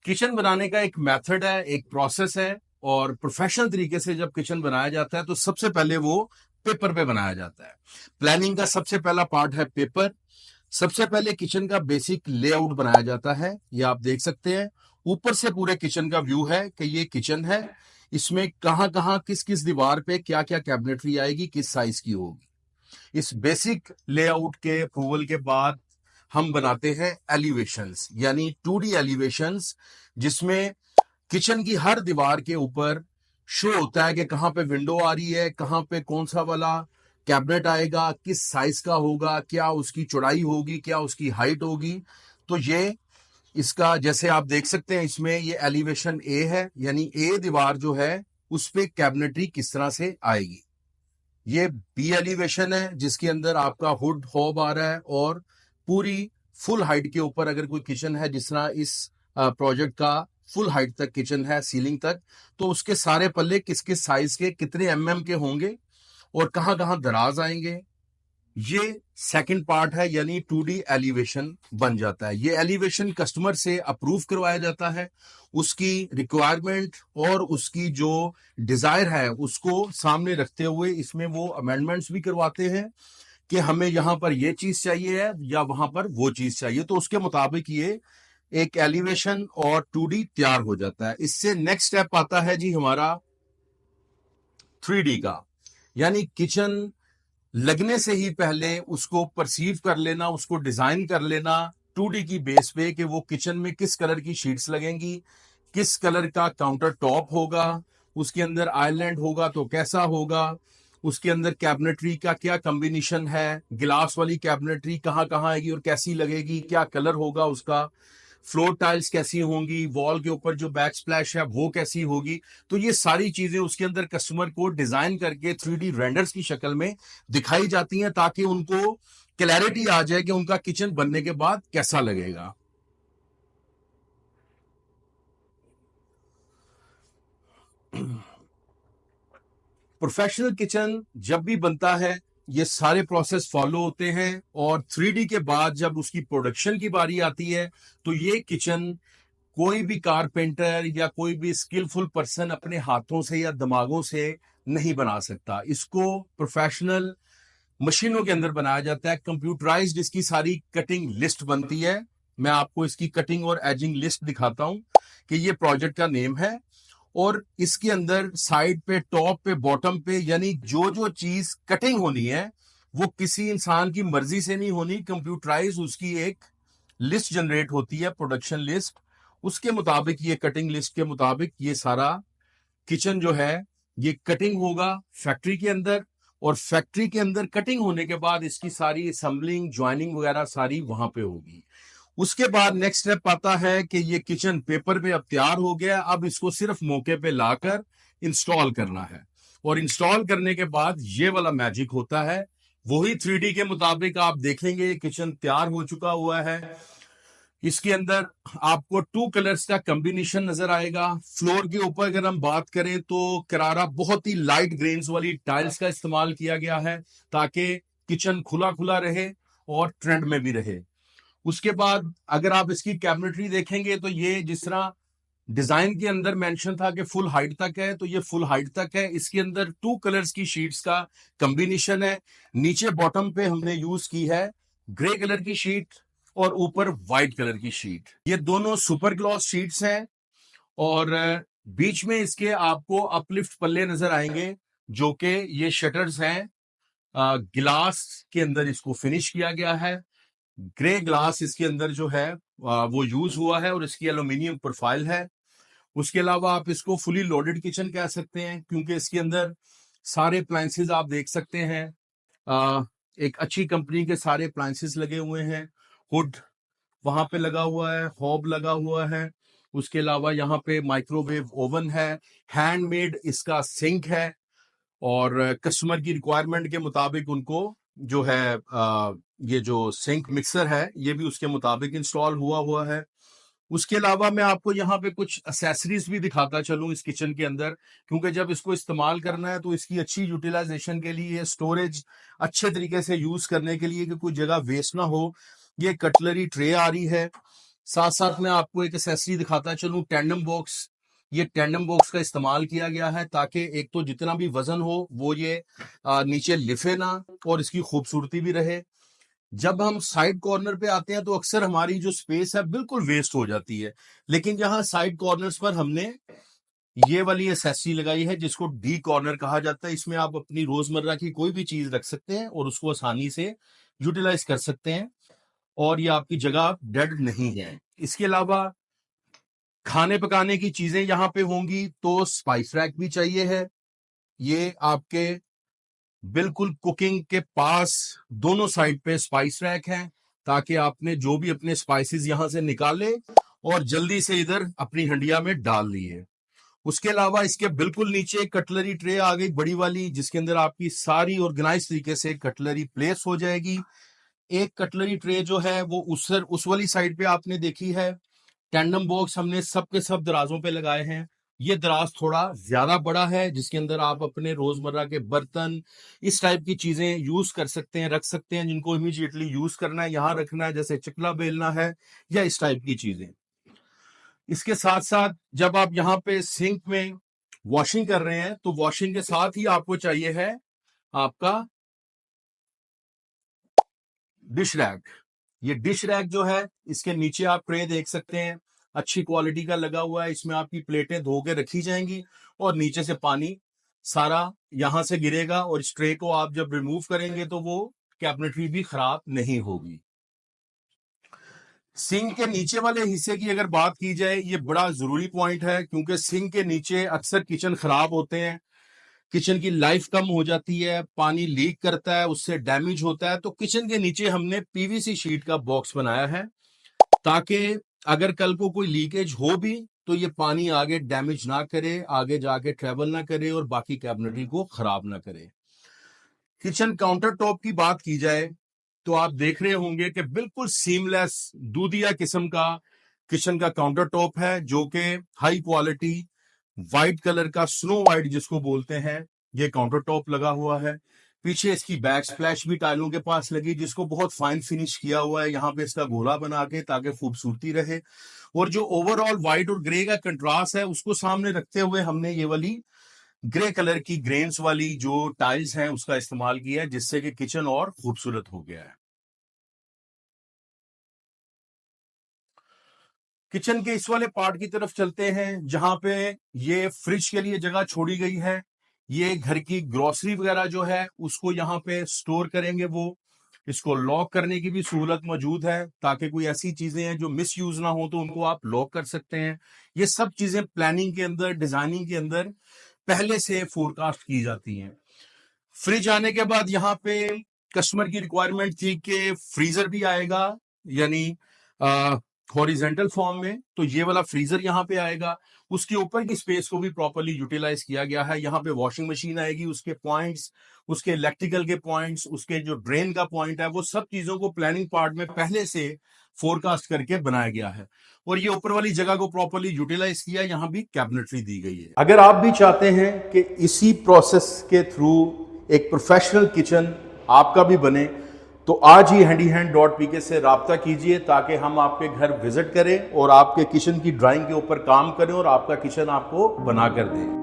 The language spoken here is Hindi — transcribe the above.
किचन बनाने का एक मेथड है, एक प्रोसेस है। और प्रोफेशनल तरीके से जब किचन बनाया जाता है तो सबसे पहले वो पेपर पे बनाया जाता है। प्लानिंग का सबसे पहला पार्ट है पेपर। सबसे पहले किचन का बेसिक लेआउट बनाया जाता है। ये आप देख सकते हैं, ऊपर से पूरे किचन का व्यू है कि ये किचन है, इसमें कहाँ कहाँ किस किस दीवार पे क्या क्या कैबिनेटरी आएगी, किस साइज की होगी। इस बेसिक लेआउट के अप्रूवल के बाद हम बनाते हैं एलिवेशंस, यानी 2D एलिवेशंस, जिसमें किचन की हर दीवार के ऊपर शो होता है कि कहाँ पे विंडो आ रही है, कहाँ पे कौन सा वाला कैबिनेट आएगा, किस साइज का होगा, क्या उसकी चौड़ाई होगी, क्या उसकी हाइट होगी। तो ये इसका जैसे आप देख सकते हैं, इसमें ये एलिवेशन ए है, यानी ए दीवार जो है उस पे कैबिनेटरी किस तरह से आएगी। ये बी एलिवेशन है जिसके अंदर आपका हुड हॉब आ रहा है, और पूरी फुल हाइट के ऊपर अगर कोई किचन है, जिस तरह इस प्रोजेक्ट का फुल हाइट तक किचन है, सीलिंग तक, तो उसके सारे पल्ले किस किस साइज के, कितने एमएम के होंगे और कहां कहां दराज आएंगे, ये सेकंड पार्ट है, यानी 2D एलिवेशन बन जाता है। ये एलिवेशन कस्टमर से अप्रूव करवाया जाता है, उसकी रिक्वायरमेंट और उसकी जो डिजायर है उसको सामने रखते हुए इसमें वो अमेंडमेंट्स भी करवाते हैं कि हमें यहां पर ये चीज चाहिए है या वहां पर वो चीज चाहिए, तो उसके मुताबिक ये एक एलिवेशन और 2D तैयार हो जाता है। इससे नेक्स्ट स्टेप आता है जी हमारा 3D का, यानी किचन लगने से ही पहले उसको परसीव कर लेना, उसको डिजाइन कर लेना 2D की बेस पे कि वो किचन में किस कलर की शीट्स लगेंगी, किस कलर का काउंटर टॉप होगा, उसके अंदर आइलैंड होगा तो कैसा होगा, उसके अंदर कैबिनेटरी का क्या कॉम्बिनेशन है, गिलास वाली कैबिनेटरी कहाँ कहाँ आएगी और कैसी लगेगी, क्या कलर होगा उसका, फ्लोर टाइल्स कैसी होंगी, वॉल के ऊपर जो बैक स्प्लैश है वो कैसी होगी। तो ये सारी चीजें उसके अंदर कस्टमर को डिजाइन करके 3D रेंडर्स की शक्ल में दिखाई जाती हैं, ताकि उनको क्लैरिटी आ जाए कि उनका किचन बनने के बाद कैसा लगेगा। प्रोफेशनल किचन जब भी बनता है ये सारे प्रोसेस फॉलो होते हैं, और 3D के बाद जब उसकी प्रोडक्शन की बारी आती है तो ये किचन कोई भी कारपेंटर या कोई भी स्किलफुल पर्सन अपने हाथों से या दिमागों से नहीं बना सकता। इसको प्रोफेशनल मशीनों के अंदर बनाया जाता है, कंप्यूटराइज्ड इसकी सारी कटिंग लिस्ट बनती है। मैं आपको इसकी कटिंग और एजिंग लिस्ट दिखाता हूं कि ये प्रोजेक्ट का नेम है, और इसके अंदर साइड पे, टॉप पे, बॉटम पे, यानी जो जो चीज कटिंग होनी है वो किसी इंसान की मर्जी से नहीं होनी, कंप्यूटराइज उसकी एक लिस्ट जनरेट होती है, प्रोडक्शन लिस्ट। उसके मुताबिक, ये कटिंग लिस्ट के मुताबिक ये सारा किचन जो है ये कटिंग होगा फैक्ट्री के अंदर, और फैक्ट्री के अंदर कटिंग होने के बाद इसकी सारी असेंबलिंग, ज्वाइनिंग वगैरह सारी वहां पे होगी। उसके बाद नेक्स्ट स्टेप आता है कि ये किचन पेपर पे अब तैयार हो गया, अब इसको सिर्फ मौके पे लाकर इंस्टॉल करना है, और इंस्टॉल करने के बाद ये वाला मैजिक होता है। वही 3D के मुताबिक आप देखेंगे ये किचन तैयार हो चुका हुआ है। इसके अंदर आपको 2 कलर्स का कॉम्बिनेशन नजर आएगा। फ्लोर के ऊपर अगर हम बात करें तो करारा बहुत ही लाइट ग्रेन्स वाली टाइल्स का इस्तेमाल किया गया है, ताकि किचन खुला खुला रहे और ट्रेंड में भी रहे। उसके बाद अगर आप इसकी कैबिनेटरी देखेंगे तो ये जिस तरह डिजाइन के अंदर मेंशन था कि फुल हाइट तक है, तो ये फुल हाइट तक है। इसके अंदर 2 कलर्स की शीट्स का कॉम्बिनेशन है। नीचे बॉटम पे हमने यूज की है ग्रे कलर की शीट, और ऊपर व्हाइट कलर की शीट। ये दोनों सुपर ग्लॉस शीट्स हैं, और बीच में इसके आपको अपलिफ्ट पल्ले नजर आएंगे, जो कि ये शटर्स हैं। गिलास के अंदर इसको फिनिश किया गया है, ग्रे ग्लास इसके अंदर जो है वो यूज हुआ है, और इसकी एल्यूमिनियम प्रोफाइल है। उसके अलावा आप इसको फुली लोडेड किचन कह सकते हैं, क्योंकि इसके अंदर सारे अप्लायंसेस आप देख सकते हैं। एक अच्छी कंपनी के सारे अप्लायंसेस लगे हुए हैं। हुड वहां पे लगा हुआ है, हॉब लगा हुआ है। उसके अलावा यहाँ पे माइक्रोवेव ओवन है, हैंडमेड इसका सिंक है, और कस्टमर की रिक्वायरमेंट के मुताबिक उनको जो है ये जो सिंक मिक्सर है ये भी उसके मुताबिक इंस्टॉल हुआ हुआ है। उसके अलावा मैं आपको यहाँ पे कुछ एसेसरीज भी दिखाता चलूं इस किचन के अंदर, क्योंकि जब इसको इस्तेमाल करना है तो इसकी अच्छी यूटिलाइजेशन के लिए, स्टोरेज अच्छे तरीके से यूज करने के लिए कि कोई जगह वेस्ट ना हो, ये कटलरी ट्रे आ रही है। साथ साथ में आपको एक एक्सेसरी दिखाता चलूं, टैंडम बॉक्स। ये टैंडम बॉक्स का इस्तेमाल किया गया है ताकि एक तो जितना भी वजन हो वो ये नीचे लिफे ना, और इसकी खूबसूरती भी रहे। जब हम साइड कॉर्नर पे आते हैं तो अक्सर हमारी जो स्पेस है बिल्कुल वेस्ट हो जाती है, लेकिन यहाँ साइड कॉर्नर्स पर हमने ये वाली एक्सेसरी लगाई है जिसको डी कॉर्नर कहा जाता है। इसमें आप अपनी रोजमर्रा की कोई भी चीज रख सकते हैं और उसको आसानी से यूटिलाइज कर सकते हैं, और ये आपकी जगह डेड नहीं है। इसके अलावा खाने पकाने की चीजें यहाँ पे होंगी, तो स्पाइस रैक भी चाहिए है। ये आपके बिल्कुल कुकिंग के पास दोनों साइड पे स्पाइस रैक है, ताकि आपने जो भी अपने स्पाइसेस यहां से निकाले और जल्दी से इधर अपनी हंडिया में डाल दिए। उसके अलावा इसके बिल्कुल नीचे कटलरी ट्रे आ गई बड़ी वाली, जिसके अंदर आपकी सारी ऑर्गेनाइज तरीके से कटलरी प्लेस हो जाएगी। एक कटलरी ट्रे जो है वो उस वाली साइड पे आपने देखी है। टैंडम बॉक्स हमने सब के सब दराजों पे लगाए हैं। ये दराज थोड़ा ज्यादा बड़ा है, जिसके अंदर आप अपने रोजमर्रा के बर्तन, इस टाइप की चीजें यूज कर सकते हैं, रख सकते हैं, जिनको इमीडिएटली यूज करना है, यहां रखना है, जैसे चकला बेलना है या इस टाइप की चीजें। इसके साथ साथ जब आप यहाँ पे सिंक में वॉशिंग कर रहे हैं तो वॉशिंग के साथ ही आपको चाहिए है आपका डिश रैक। ये डिश रैक जो है, इसके नीचे आप ट्रे देख सकते हैं, अच्छी क्वालिटी का लगा हुआ है। इसमें आपकी प्लेटें धो के रखी जाएंगी और नीचे से पानी सारा यहां से गिरेगा, और इस ट्रे को आप जब रिमूव करेंगे तो वो कैबिनेटरी भी खराब नहीं होगी। सिंक के नीचे वाले हिस्से की अगर बात की जाए, ये बड़ा जरूरी पॉइंट है, क्योंकि सिंक के नीचे अक्सर किचन खराब होते हैं, किचन की लाइफ कम हो जाती है, पानी लीक करता है, उससे डैमेज होता है। तो किचन के नीचे हमने पीवीसी शीट का बॉक्स बनाया है, ताकि अगर कल को कोई लीकेज हो भी तो ये पानी आगे डैमेज ना करे, आगे जाके ट्रेवल ना करे और बाकी कैबिनेटरी को खराब ना करे। किचन काउंटर टॉप की बात की जाए तो आप देख रहे होंगे कि बिल्कुल सीमलेस दूधिया किस्म का किचन का काउंटर टॉप है, जो कि हाई क्वालिटी व्हाइट कलर का स्नो व्हाइट जिसको बोलते हैं, ये काउंटर टॉप लगा हुआ है। पीछे इसकी बैक स्प्लैश भी टाइलों के पास लगी, जिसको बहुत फाइन फिनिश किया हुआ है यहाँ पे इसका गोला बना के, ताकि खूबसूरती रहे। और जो ओवरऑल व्हाइट और ग्रे का कंट्रास्ट है उसको सामने रखते हुए हमने ये वाली ग्रे कलर की ग्रेन्स वाली जो टाइल्स हैं उसका इस्तेमाल किया है, जिससे कि किचन और खूबसूरत हो गया है। किचन के इस वाले पार्ट की तरफ चलते हैं, जहां पे ये फ्रिज के लिए जगह छोड़ी गई है। ये घर की ग्रोसरी वगैरह जो है उसको यहाँ पे स्टोर करेंगे वो। इसको लॉक करने की भी सहूलत मौजूद है, ताकि कोई ऐसी चीजें हैं जो मिस यूज ना हो तो उनको आप लॉक कर सकते हैं। ये सब चीजें प्लानिंग के अंदर, डिजाइनिंग के अंदर पहले से फोरकास्ट की जाती हैं। फ्रिज आने के बाद यहाँ पे कस्टमर की रिक्वायरमेंट थी कि फ्रीजर भी आएगा, यानी हॉरिजेंटल फॉर्म में, तो ये वाला फ्रीजर यहाँ पे आएगा। उसके ऊपर की स्पेस को भी प्रॉपर्ली यूटिलाइज किया गया है। यहाँ पे वॉशिंग मशीन आएगी, उसके पॉइंट्स, उसके इलेक्ट्रिकल के पॉइंट्स, उसके जो ड्रेन का पॉइंट है, वो सब चीजों को प्लानिंग पार्ट में पहले से फोरकास्ट करके बनाया गया है। और ये ऊपर वाली जगह को प्रॉपर्ली यूटिलाइज किया, यहाँ भी कैबिनेटरी दी गई है। अगर आप भी चाहते हैं कि इसी प्रोसेस के थ्रू एक प्रोफेशनल किचन आपका भी बने, तो आज ही handyhand.pk से राब्ता कीजिए, ताकि हम आपके घर विजिट करें और आपके किचन की ड्राइंग के ऊपर काम करें और आपका किचन आपको बना कर दें।